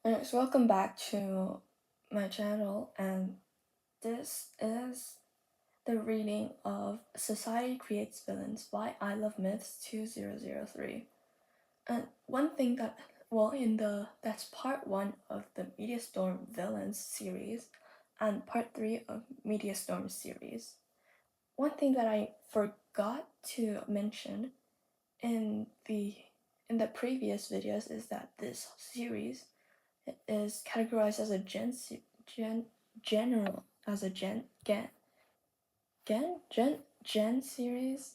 Anyways, welcome back to my channel, and this is the reading of Society Creates Villains by I Love Myths 2003. And one thing that, that's part 1 of the Media Storm Villains series and part 3 of Media Storm series. One thing that I forgot to mention in the previous videos is that this series is categorized as a gen series,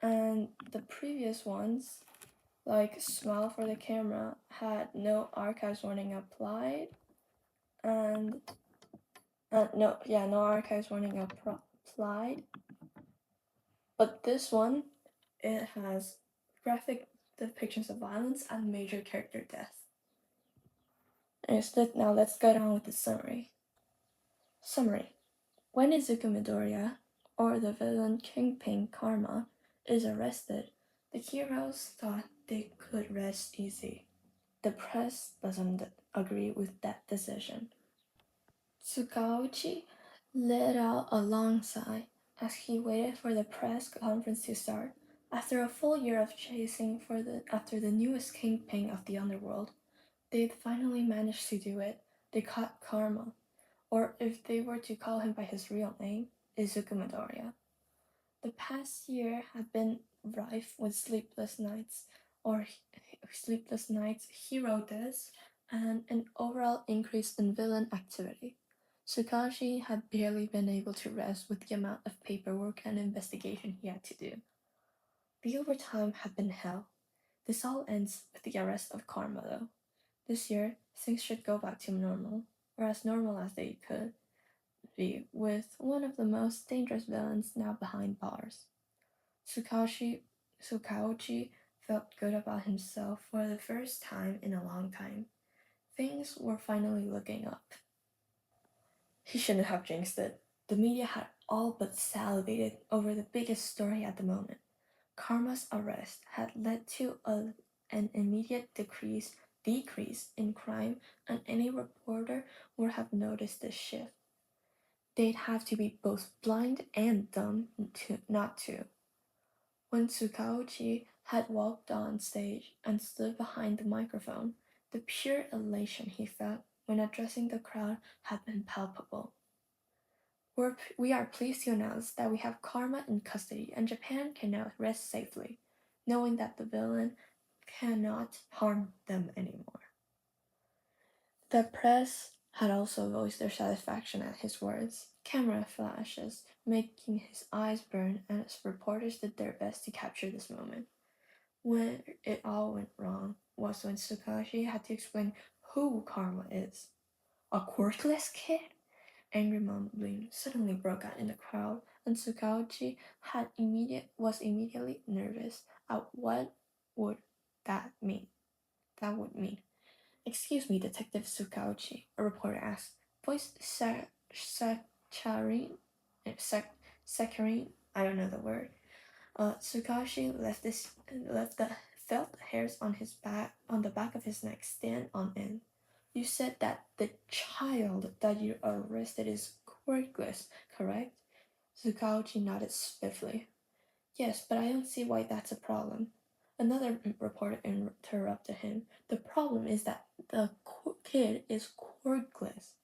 and the previous ones, like Smile for the Camera, had no archives warning applied, and no archives warning applied. But this one, it has graphic depictions of violence and major character death. Now let's go down with the summary. When Izuku Midoriya, or the villain Kingpin Karma, is arrested, the heroes thought they could rest easy. The press doesn't agree with that decision. Tsukauchi let out a long sigh as he waited for the press conference to start. After a full year of chasing after the newest kingpin of the underworld, they'd finally managed to do it. They caught Karma, or if they were to call him by his real name, Izuku Midoriya. The past year had been rife with sleepless nights, hero deaths, and an overall increase in villain activity. Sukashi had barely been able to rest with the amount of paperwork and investigation he had to do. The overtime had been hell. This all ends with the arrest of Karma, though. This year, things should go back to normal, or as normal as they could be, with one of the most dangerous villains now behind bars. Tsukauchi felt good about himself for the first time in a long time. Things were finally looking up. He shouldn't have jinxed it. The media had all but salivated over the biggest story at the moment. Karma's arrest had led to an immediate decrease in crime, and any reporter would have noticed the shift. They'd have to be both blind and dumb not to. When Tsukauchi had walked on stage and stood behind the microphone, the pure elation he felt when addressing the crowd had been palpable. We are pleased to announce that we have Karma in custody, and Japan can now rest safely, knowing that the villain cannot harm them anymore. The press had also voiced their satisfaction at his words. Camera flashes, making his eyes burn as reporters did their best to capture this moment. When it all went wrong was when Sukashi had to explain who Karma is. A quirkless kid? Angry mumbling suddenly broke out in the crowd, and Tsukauchi was immediately nervous at what that would mean. "Excuse me, Detective Tsukauchi," a reporter asked, voice saccharine, I don't know the word. Tsukauchi left the felt hairs on the back of his neck stand on end. "You said that the child that you arrested is quirkless, correct?" Tsukauchi nodded stiffly. "Yes, but I don't see why that's a problem." Another reporter interrupted him. "The problem is that the kid is quirkless."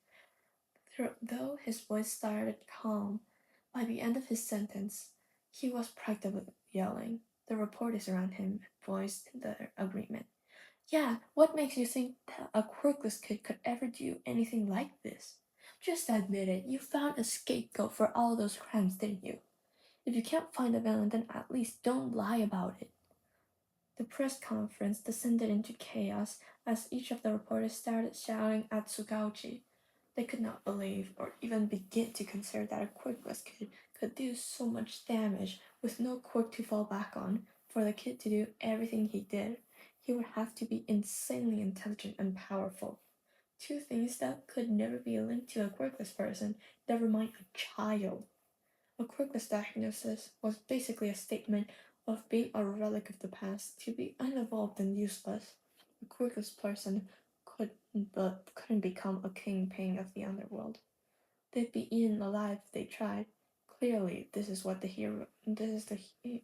Though his voice started calm, by the end of his sentence, he was practically yelling. The reporters around him voiced their agreement. "Yeah, what makes you think that a quirkless kid could ever do anything like this? Just admit it, you found a scapegoat for all those crimes, didn't you? If you can't find a villain, then at least don't lie about it." The press conference descended into chaos as each of the reporters started shouting at Tsukauchi. They could not believe or even begin to consider that a quirkless kid could do so much damage with no quirk to fall back on. For the kid to do everything he did, he would have to be insanely intelligent and powerful. Two things that could never be linked to a quirkless person, never mind a child. A quirkless diagnosis was basically a statement of being a relic of the past, to be unevolved and useless. A quirkless person could but couldn't become a kingpin of the underworld. They'd be eaten alive if they tried. Clearly,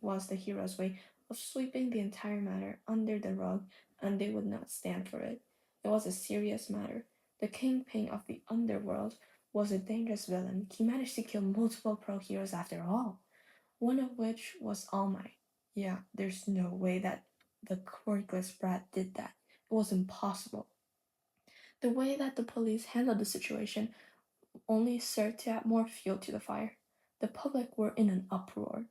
was the hero's way of sweeping the entire matter under the rug, and they would not stand for it. It was a serious matter. The kingpin of the underworld was a dangerous villain. He managed to kill multiple pro heroes after all, one of which was All Might. Yeah, there's no way that the quirkless brat did that. It was impossible. The way that the police handled the situation only served to add more fuel to the fire. The public were in an uproar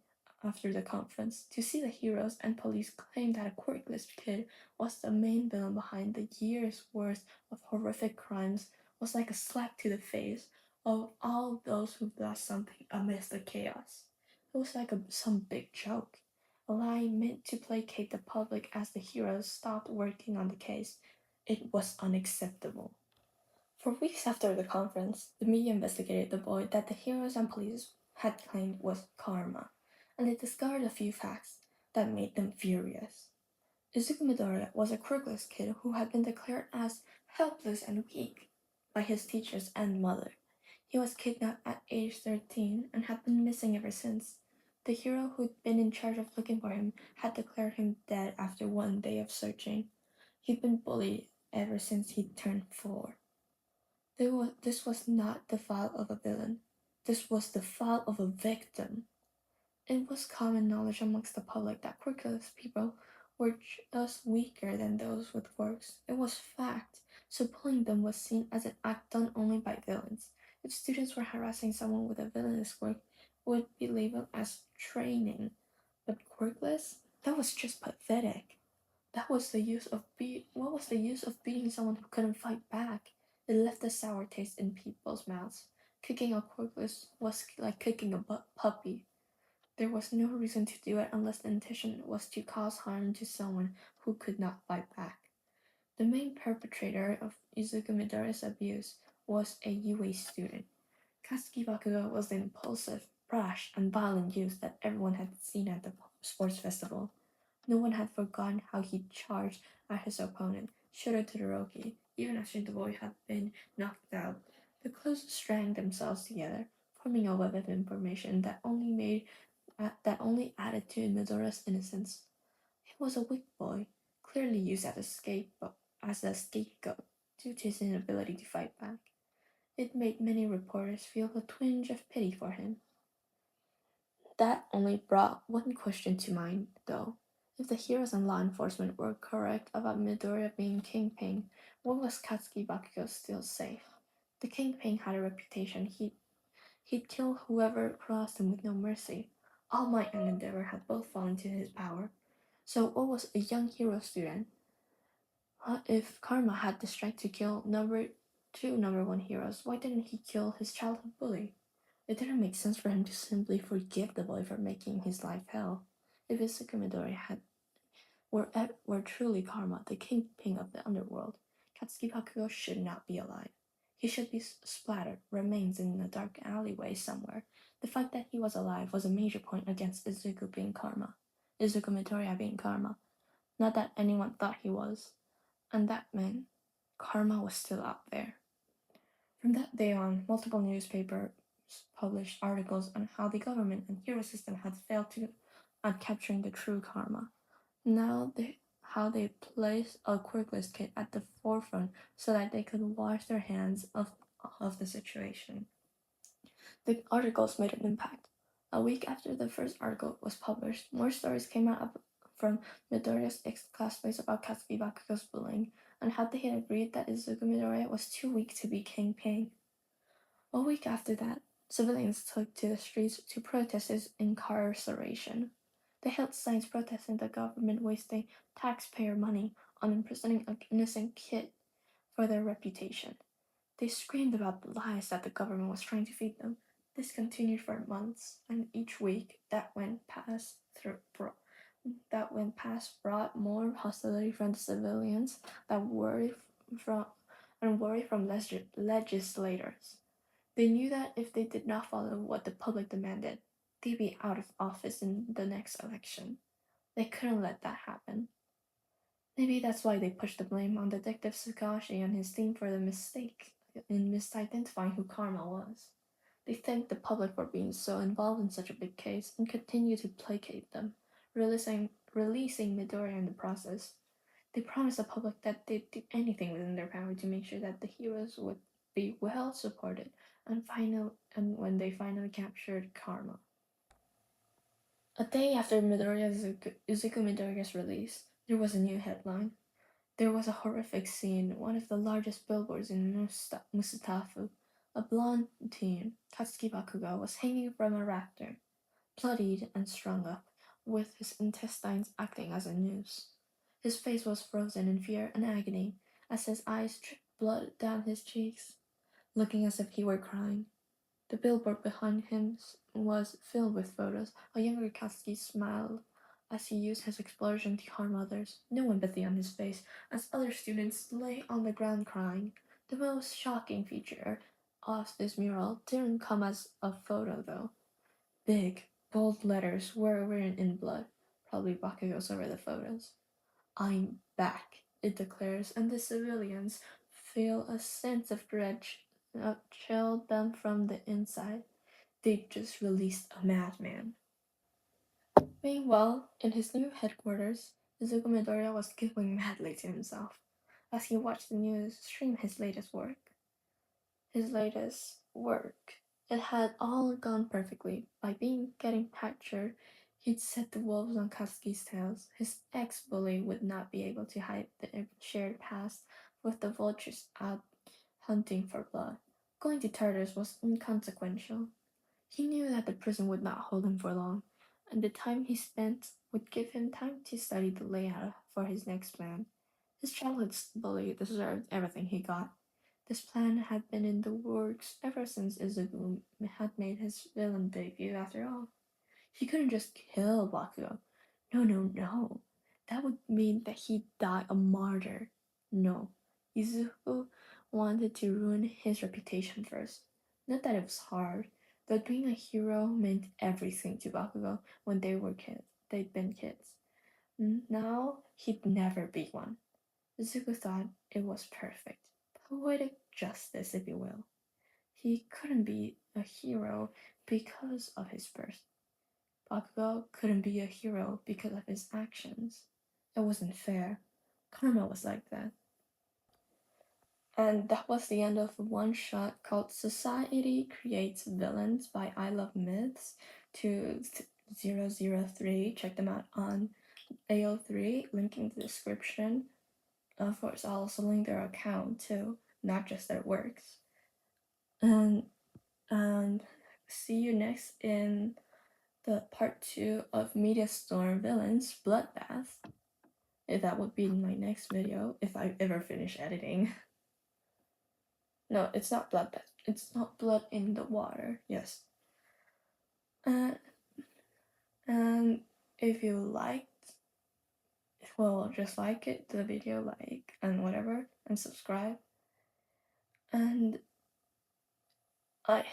after the conference. To see the heroes and police claim that a quirkless kid was the main villain behind the year's worth of horrific crimes was like a slap to the face of all those who lost something amidst the chaos. It was like some big joke, a lie meant to placate the public as the heroes stopped working on the case. It was unacceptable. For weeks after the conference, the media investigated the boy that the heroes and police had claimed was Karma, and they discovered a few facts that made them furious. Izuku Midoriya was a quirkless kid who had been declared as helpless and weak by his teachers and mother. He was kidnapped at age 13 and had been missing ever since. The hero who'd been in charge of looking for him had declared him dead after one day of searching. He'd been bullied ever since he'd turned 4. This was not the fault of a villain. This was the fault of a victim. It was common knowledge amongst the public that quirkless people were just weaker than those with quirks. It was fact, so bullying them was seen as an act done only by villains. If students were harassing someone with a villainous quirk, it would be labeled as training. But quirkless? That was just pathetic. What was the use of beating someone who couldn't fight back? It left a sour taste in people's mouths. Kicking a quirkless was like kicking a puppy. There was no reason to do it unless the intention was to cause harm to someone who could not fight back. The main perpetrator of Izuku Midoriya's abuse was a UA student. Katsuki Bakugo was the impulsive, brash, and violent youth that everyone had seen at the sports festival. No one had forgotten how he charged at his opponent, Shota Todoroki, even after the boy had been knocked out. The clues strang themselves together, forming a web of information that only added to Midoriya's innocence. He was a weak boy, clearly used as a scapegoat due to his inability to fight back. It made many reporters feel a twinge of pity for him. That only brought one question to mind, though. If the heroes and law enforcement were correct about Midoriya being kingpin, why was Katsuki Bakugo still safe? The kingpin had a reputation. He'd kill whoever crossed him with no mercy. All Might and Endeavor had both fallen into his power. So what was a young hero student? If Karma had the strength to kill number 1 heroes, why didn't he kill his childhood bully? It didn't make sense for him to simply forgive the boy for making his life hell. If Izuku Midoriya were truly Karma, the kingpin of the underworld, Katsuki Bakugo should not be alive. He should be splattered, remains in a dark alleyway somewhere. The fact that he was alive was a major point against Izuku Midoriya being Karma. Not that anyone thought he was. And that meant Karma was still out there. From that day on, multiple newspapers published articles on how the government and hero system had failed at capturing the true Karma. How they placed a quirkless kid at the forefront so that they could wash their hands of the situation. The articles made an impact. A week after the first article was published, more stories came out from Midoriya's ex-classmates about Katsuki Bakugo's bullying and how they had agreed that Izuku Midoriya was too weak to be kingpin. A week after that, civilians took to the streets to protest his incarceration. They held signs protesting the government wasting taxpayer money on imprisoning an innocent kid for their reputation. They screamed about the lies that the government was trying to feed them. This continued for months, and each week that went past brought more hostility from the civilians and worry from legislators. They knew that if they did not follow what the public demanded, they'd be out of office in the next election. They couldn't let that happen. Maybe that's why they pushed the blame on Detective Tsukashi and his team for the mistake in misidentifying who Karma was. They thanked the public for being so involved in such a big case and continued to placate them, releasing Midoriya in the process. They promised the public that they'd do anything within their power to make sure that the heroes would be well supported and when they finally captured Karma. A day after Izuku Midoriya's release, there was a new headline. There was a horrific scene, one of the largest billboards in Musatafu. A blonde teen, Katsuki Bakugo, was hanging from a rafter, bloodied and strung up, with his intestines acting as a noose. His face was frozen in fear and agony as his eyes dripped blood down his cheeks, looking as if he were crying. The billboard behind him was filled with photos. A younger Katsuki smiled as he used his explosion to harm others, no empathy on his face, as other students lay on the ground crying. The most shocking feature of this mural didn't come as a photo, though. Big, bold letters were written in blood, probably Bakugo's over the photos. "I'm back," it declares, and the civilians feel a sense of dread chill them from the inside. They'd just released a madman. Meanwhile, in his new headquarters, Izuku Midoriya was giggling madly to himself as he watched the news stream his latest work. It had all gone perfectly. By getting captured, he'd set the wolves on Katsuki's tails. His ex-bully would not be able to hide the shared past with the vultures out hunting for blood. Going to Tartarus was inconsequential. He knew that the prison would not hold him for long, and the time he spent would give him time to study the layout for his next plan. His childhood bully deserved everything he got. This plan had been in the works ever since Izuku had made his villain debut, after all. He couldn't just kill Bakugo. No, no, no. That would mean that he'd die a martyr. No. Izuku wanted to ruin his reputation first. Not that it was hard, but being a hero meant everything to Bakugo when they were kids. They'd been kids. Now he'd never be one. Izuku thought it was perfect. Poetic justice, if you will. He couldn't be a hero because of his birth. Bakugo couldn't be a hero because of his actions. It wasn't fair. Karma was like that. And that was the end of a one shot called Society Creates Villains by I Love Myths to 003. Check them out on AO3, link in the description. Of course, I'll also link their account too, not just their works. And see you next in the part 2 of Media Storm Villains Bloodbath. That would be my next video if I ever finish editing. No, it's not Bloodbath. It's not blood in the water. Yes. And if you liked, well, just like it, the video, like, and whatever, and subscribe. And I am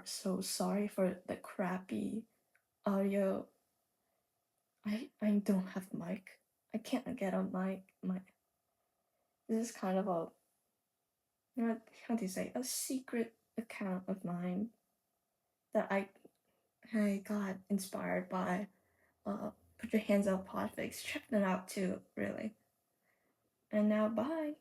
so sorry for the crappy audio. I don't have a mic. I can't get a mic. This is kind of a, how do you say, a secret account of mine that I got inspired by. Put your hands up PODFIC. Check them out too, really. And now, bye.